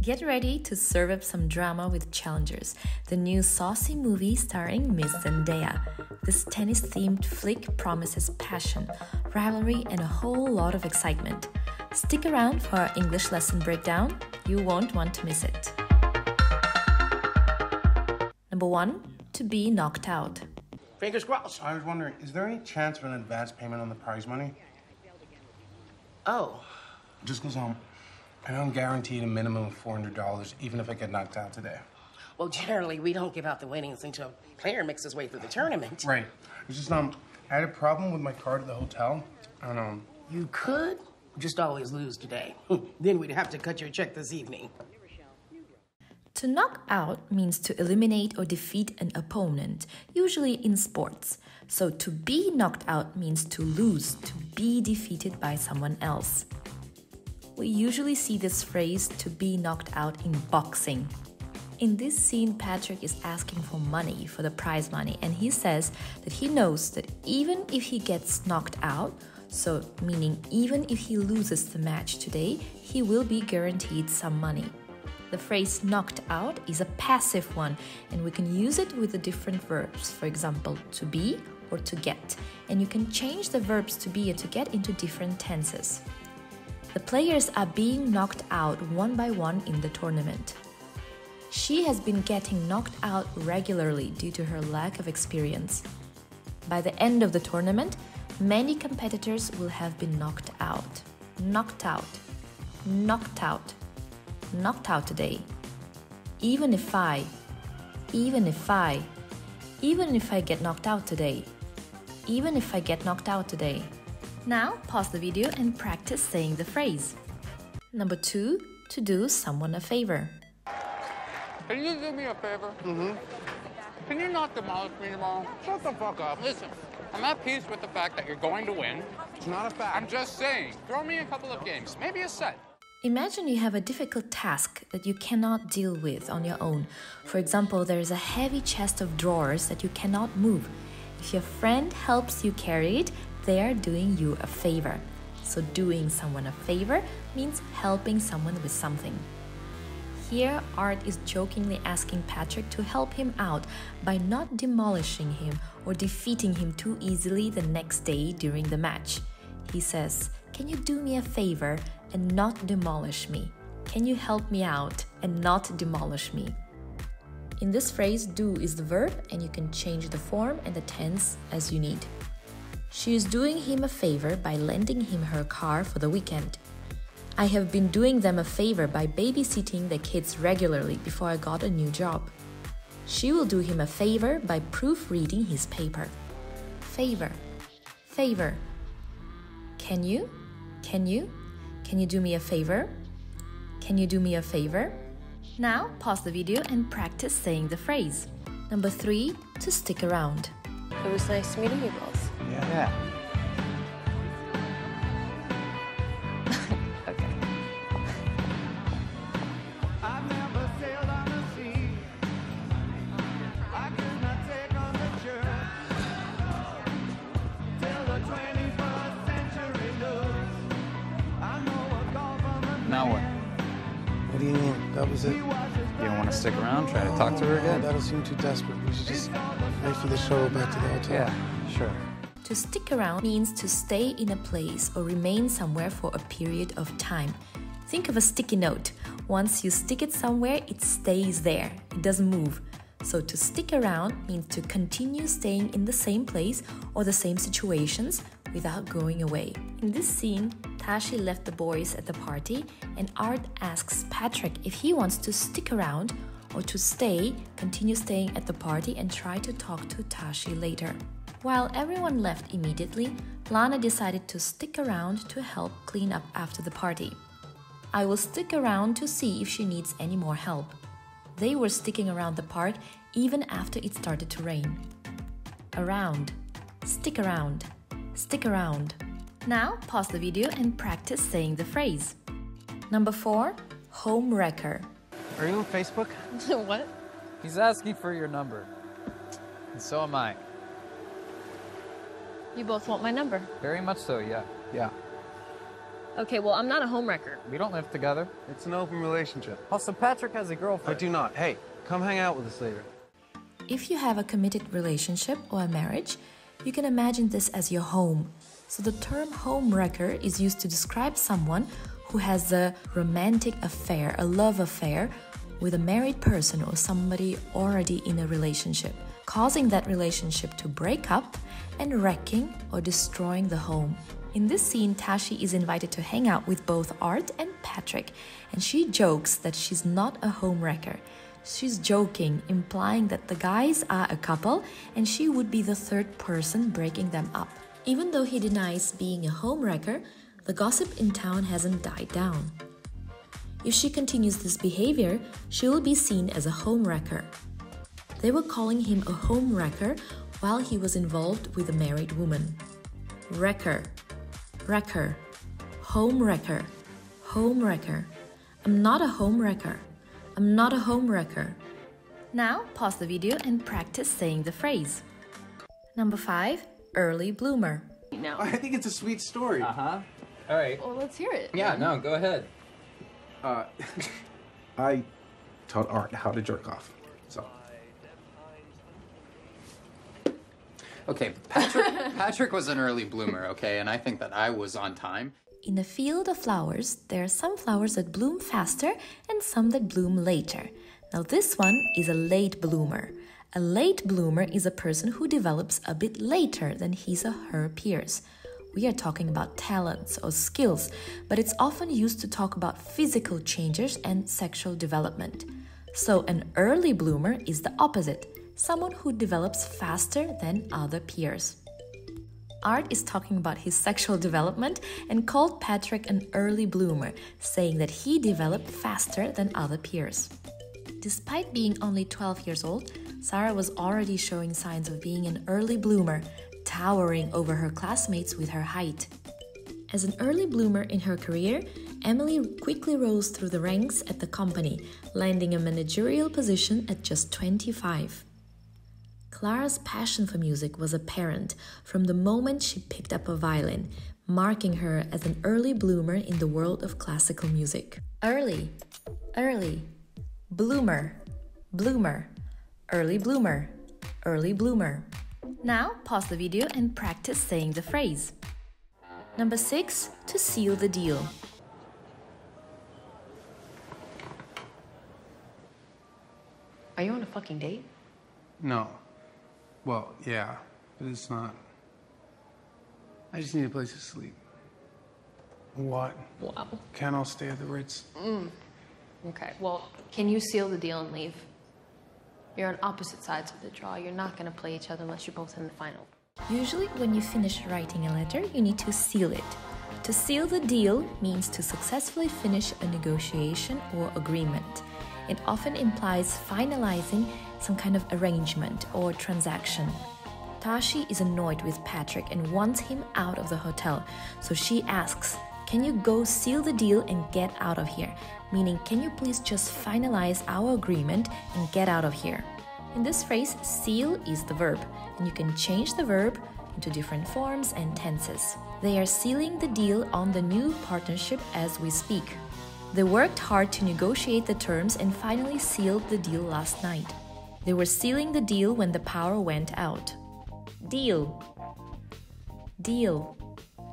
Get ready to serve up some drama with Challengers, the new saucy movie starring Miss Zendaya. This tennis-themed flick promises passion, rivalry, and a whole lot of excitement. Stick around for our English lesson breakdown. You won't want to miss it. Number 1. To be knocked out. Fingers crossed. I was wondering, is there any chance for an advance payment on the prize money? Oh. Just because I'm guaranteed a minimum of $400 even if I get knocked out today. Well, generally, we don't give out the winnings until a player makes his way through the tournament. Right. It's just, I had a problem with my card at the hotel, and, You could just always lose today. Then we'd have to cut your check this evening. To knock out means to eliminate or defeat an opponent, usually in sports. So to be knocked out means to lose, to be defeated by someone else. We usually see this phrase to be knocked out in boxing. In this scene, Patrick is asking for money, for the prize money, and he says that he knows that even if he gets knocked out, so meaning even if he loses the match today, he will be guaranteed some money. The phrase knocked out is a passive one, and we can use it with the different verbs, for example, to be or to get, and you can change the verbs to be and to get into different tenses. The players are being knocked out one by one in the tournament. She has been getting knocked out regularly due to her lack of experience. By the end of the tournament, many competitors will have been knocked out. Knocked out. Knocked out. Knocked out today. Even if I get knocked out today. Even if I get knocked out today. Now, pause the video and practice saying the phrase. Number 2, to do someone a favor. Can you do me a favor? Can you not demolish me tomorrow? Shut the fuck up. Listen, I'm at peace with the fact that you're going to win. it's not a fact. I'm just saying, throw me a couple of games, maybe a set. Imagine you have a difficult task that you cannot deal with on your own. For example, there is a heavy chest of drawers that you cannot move. If your friend helps you carry it, they are doing you a favor. So doing someone a favor means helping someone with something. Here, Art is jokingly asking Patrick to help him out by not demolishing him or defeating him too easily the next day during the match. He says, "Can you do me a favor and not demolish me? Can you help me out and not demolish me?" In this phrase, do is the verb, and you can change the form and the tense as you need. She is doing him a favor by lending him her car for the weekend. I have been doing them a favor by babysitting the kids regularly before I got a new job. She will do him a favor by proofreading his paper. Favor. Favor. Can you? Can you? Can you do me a favor? Can you do me a favor? Now, pause the video and practice saying the phrase. Number 3, to stick around. It was nice meeting you both. Yeah. Okay. I've never sailed on the sea. I could not take on the church till the 21st century looks. I know a call from a Now what? What do you mean? That was it? You don't want to stick around, try to talk to her again? That'll seem too desperate. We should just wait for the shuttle back to the hotel. Yeah, sure. To stick around means to stay in a place or remain somewhere for a period of time. Think of a sticky note. Once you stick it somewhere, it stays there. It doesn't move. So to stick around means to continue staying in the same place or the same situations without going away. In this scene, Tashi left the boys at the party, and Art asks Patrick if he wants to stick around or to continue staying at the party and try to talk to Tashi later. While everyone left immediately, Lana decided to stick around to help clean up after the party. I will stick around to see if she needs any more help. They were sticking around the park even after it started to rain. Around. Stick around. Stick around. Now, pause the video and practice saying the phrase. Number 4, home wrecker. Are you on Facebook? What? He's asking for your number. And so am I. You both want my number. Very much so, yeah. Okay, well, I'm not a homewrecker. We don't live together. It's an open relationship. Also, Patrick has a girlfriend. I do not. Hey, come hang out with us later. If you have a committed relationship or a marriage, you can imagine this as your home. So the term homewrecker is used to describe someone who has a romantic affair, a love affair, with a married person or somebody already in a relationship, causing that relationship to break up and wrecking or destroying the home. In this scene, Tashi is invited to hang out with both Art and Patrick, and she jokes that she's not a homewrecker. She's joking, implying that the guys are a couple and she would be the third person breaking them up. Even though he denies being a homewrecker, the gossip in town hasn't died down. If she continues this behavior, she will be seen as a homewrecker. They were calling him a homewrecker while he was involved with a married woman. Wrecker, wrecker, homewrecker, homewrecker. I'm not a homewrecker. I'm not a homewrecker. Now pause the video and practice saying the phrase. Number 5, early bloomer. No. I think it's a sweet story. Uh-huh. All right. Well, let's hear it. Yeah, no, go ahead. I taught Art how to jerk off, so. Okay, Patrick was an early bloomer, okay, and I think that I was on time. In a field of flowers, there are some flowers that bloom faster and some that bloom later. Now this one is a late bloomer. A late bloomer is a person who develops a bit later than his or her peers. We are talking about talents or skills, but it's often used to talk about physical changes and sexual development. So an early bloomer is the opposite, someone who develops faster than other peers. Art is talking about his sexual development and called Patrick an early bloomer, saying that he developed faster than other peers. Despite being only 12 years old, Sarah was already showing signs of being an early bloomer, towering over her classmates with her height. As an early bloomer in her career, Emily quickly rose through the ranks at the company, landing a managerial position at just 25. Clara's passion for music was apparent from the moment she picked up a violin, marking her as an early bloomer in the world of classical music. Early, early, bloomer, bloomer, early bloomer, early bloomer. Now pause the video and practice saying the phrase. Number 6, to seal the deal. Are you on a fucking date? No. Well, yeah, but it's not. I just need a place to sleep. What? Wow. Can't all stay at the Ritz? Okay, well, can you seal the deal and leave? You're on opposite sides of the draw. You're not going to play each other unless you're both in the final. Usually when you finish writing a letter, you need to seal it. To seal the deal means to successfully finish a negotiation or agreement. It often implies finalizing some kind of arrangement or transaction. Tashi is annoyed with Patrick and wants him out of the hotel, so she asks, "Can you go seal the deal and get out of here?" Meaning, can you please just finalize our agreement and get out of here? In this phrase, seal is the verb, and you can change the verb into different forms and tenses. They are sealing the deal on the new partnership as we speak. They worked hard to negotiate the terms and finally sealed the deal last night. They were sealing the deal when the power went out. Deal. Deal.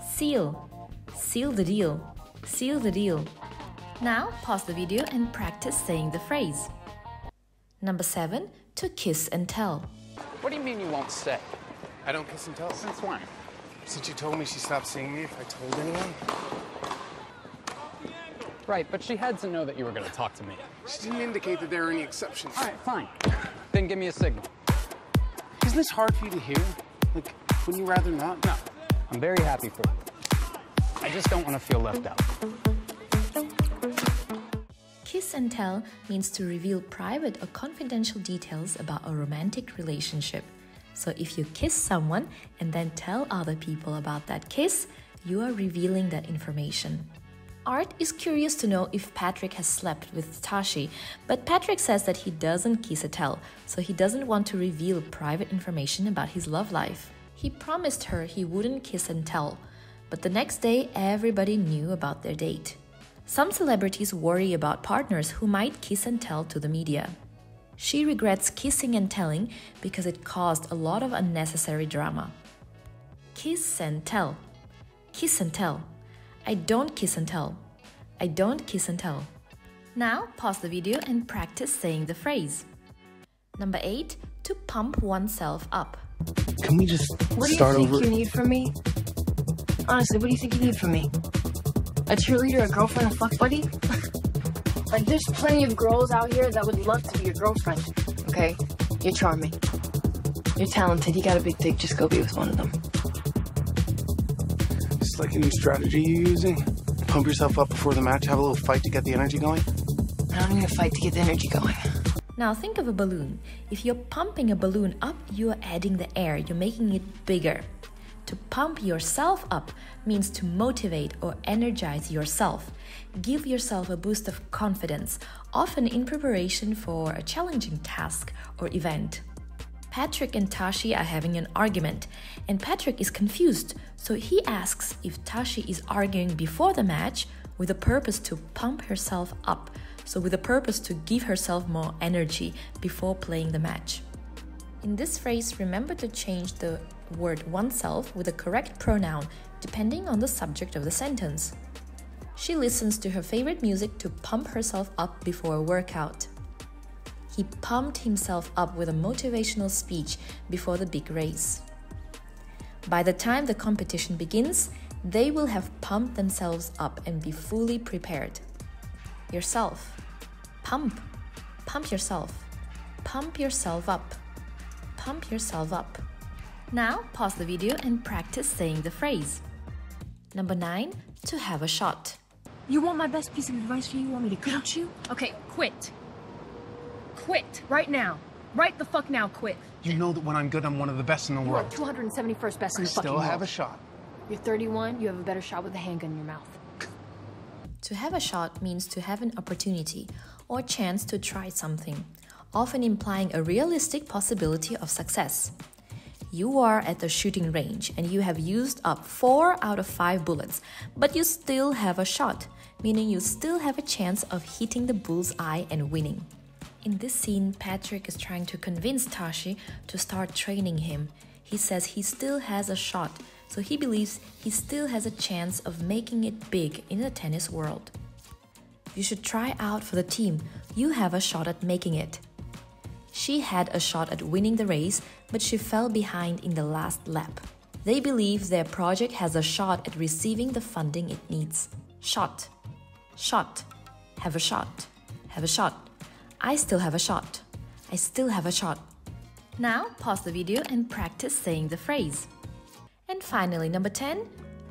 Seal. Seal the deal. Seal the deal. Now pause the video and practice saying the phrase. Number 7, to kiss and tell. What do you mean you won't say? I don't kiss and tell. Since when? Since you told me she stopped seeing me if I told anyone. Right, but she had to know that you were going to talk to me. She didn't indicate that there are any exceptions. All right, fine. Then give me a signal. Isn't this hard for you to hear? Like, wouldn't you rather not? No, I'm very happy for you. I just don't want to feel left out. Kiss and tell means to reveal private or confidential details about a romantic relationship. So if you kiss someone and then tell other people about that kiss, you are revealing that information. Art is curious to know if Patrick has slept with Tashi, but Patrick says that he doesn't kiss and tell, so he doesn't want to reveal private information about his love life. He promised her he wouldn't kiss and tell, But the next day, everybody knew about their date. Some celebrities worry about partners who might kiss and tell to the media. She regrets kissing and telling because it caused a lot of unnecessary drama. Kiss and tell. Kiss and tell. I don't kiss and tell. I don't kiss and tell. Now pause the video and practice saying the phrase. Number 8, to pump oneself up. Can we just What do start you think over? you need from me? Honestly, what do you think you need from me? A cheerleader, a girlfriend, a fuck buddy? Like, there's plenty of girls out here that would love to be your girlfriend, okay? You're charming. You're talented. You got a big dick. Just go be with one of them. It's like a new strategy you're using. Pump yourself up before the match, have a little fight to get the energy going. I don't need a fight to get the energy going. Now think of a balloon. If you're pumping a balloon up, you are adding the air, you're making it bigger. To pump yourself up means to motivate or energize yourself. Give yourself a boost of confidence, often in preparation for a challenging task or event. Patrick and Tashi are having an argument, and Patrick is confused, so he asks if Tashi is arguing before the match with a purpose to pump herself up, so with a purpose to give herself more energy before playing the match. In this phrase, remember to change the word oneself with the correct pronoun depending on the subject of the sentence. She listens to her favorite music to pump herself up before a workout. He pumped himself up with a motivational speech before the big race. By the time the competition begins, they will have pumped themselves up and be fully prepared. Yourself. Pump. Pump yourself. Pump yourself up. Pump yourself up. Now pause the video and practice saying the phrase. Number 9, to have a shot. You want my best piece of advice for you? You want me to coach you? Okay, quit. Quit. Right now. Right the fuck now, quit. You know that when I'm good, I'm one of the best in the You are world. 271st best in the fucking Still world. have a shot. You're 31, you have a better shot with a handgun in your mouth. To have a shot means to have an opportunity or chance to try something, often implying a realistic possibility of success. You are at the shooting range and you have used up 4 out of 5 bullets, but you still have a shot, meaning you still have a chance of hitting the bull's eye and winning. In this scene, Patrick is trying to convince Tashi to start training him. He says he still has a shot, so he believes he still has a chance of making it big in the tennis world. You should try out for the team. You have a shot at making it. She had a shot at winning the race, but she fell behind in the last lap. They believe their project has a shot at receiving the funding it needs. Shot. Shot. Have a shot. Have a shot. I still have a shot. I still have a shot. Now pause the video and practice saying the phrase. And finally, number 10,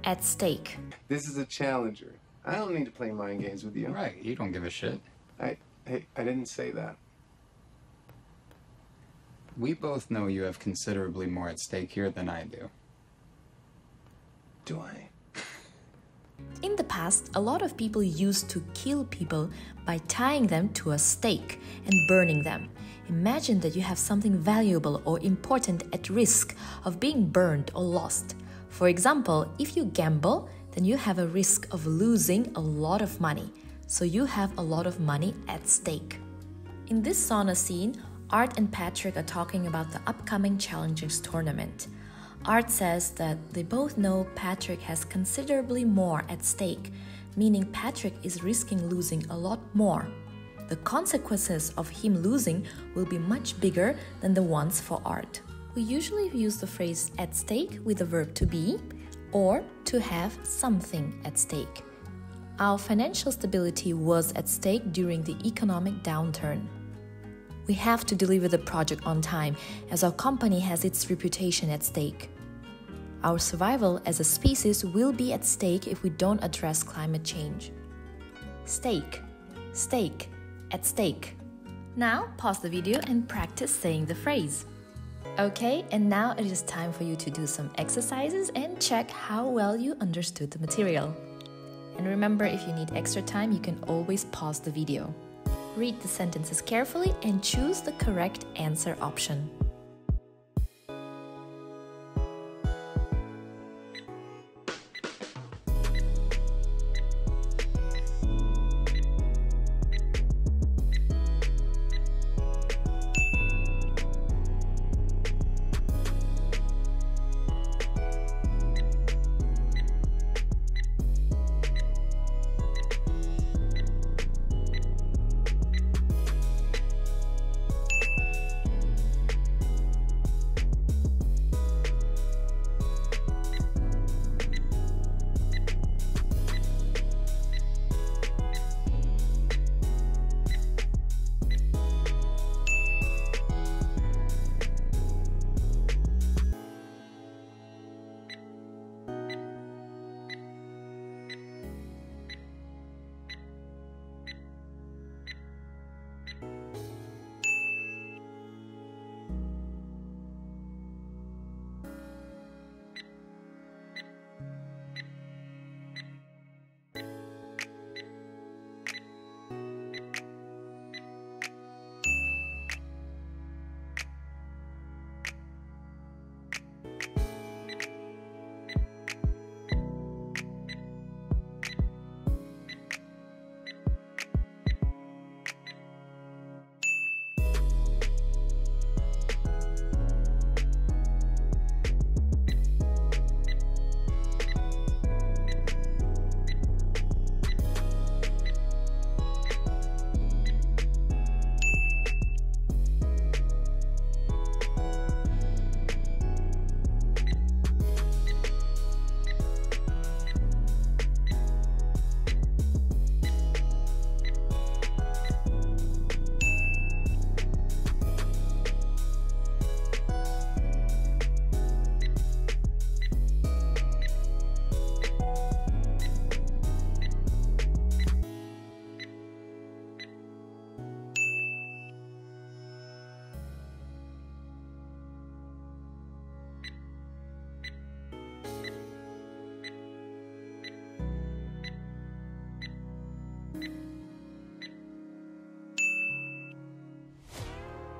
at stake. This is a challenger. I don't need to play mind games with you. Right, you don't give a shit. I didn't say that. We both know you have considerably more at stake here than I do. Do I? In the past, a lot of people used to kill people by tying them to a stake and burning them. Imagine that you have something valuable or important at risk of being burned or lost. For example, if you gamble, then you have a risk of losing a lot of money. So you have a lot of money at stake. In this sauna scene, Art and Patrick are talking about the upcoming Challengers tournament. Art says that they both know Patrick has considerably more at stake, meaning Patrick is risking losing a lot more. The consequences of him losing will be much bigger than the ones for Art. We usually use the phrase at stake with the verb to be or to have something at stake. Our financial stability was at stake during the economic downturn. We have to deliver the project on time as our company has its reputation at stake. Our survival as a species will be at stake if we don't address climate change. Stake, stake, at stake. Now pause the video and practice saying the phrase. Okay, and now it is time for you to do some exercises and check how well you understood the material. And remember, if you need extra time, you can always pause the video. Read the sentences carefully and choose the correct answer option.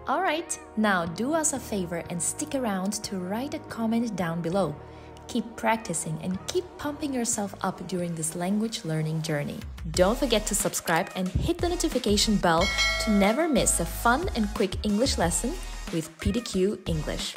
Alright, now do us a favor and stick around to write a comment down below. Keep practicing and keep pumping yourself up during this language learning journey. Don't forget to subscribe and hit the notification bell to never miss a fun and quick English lesson with PDQ English.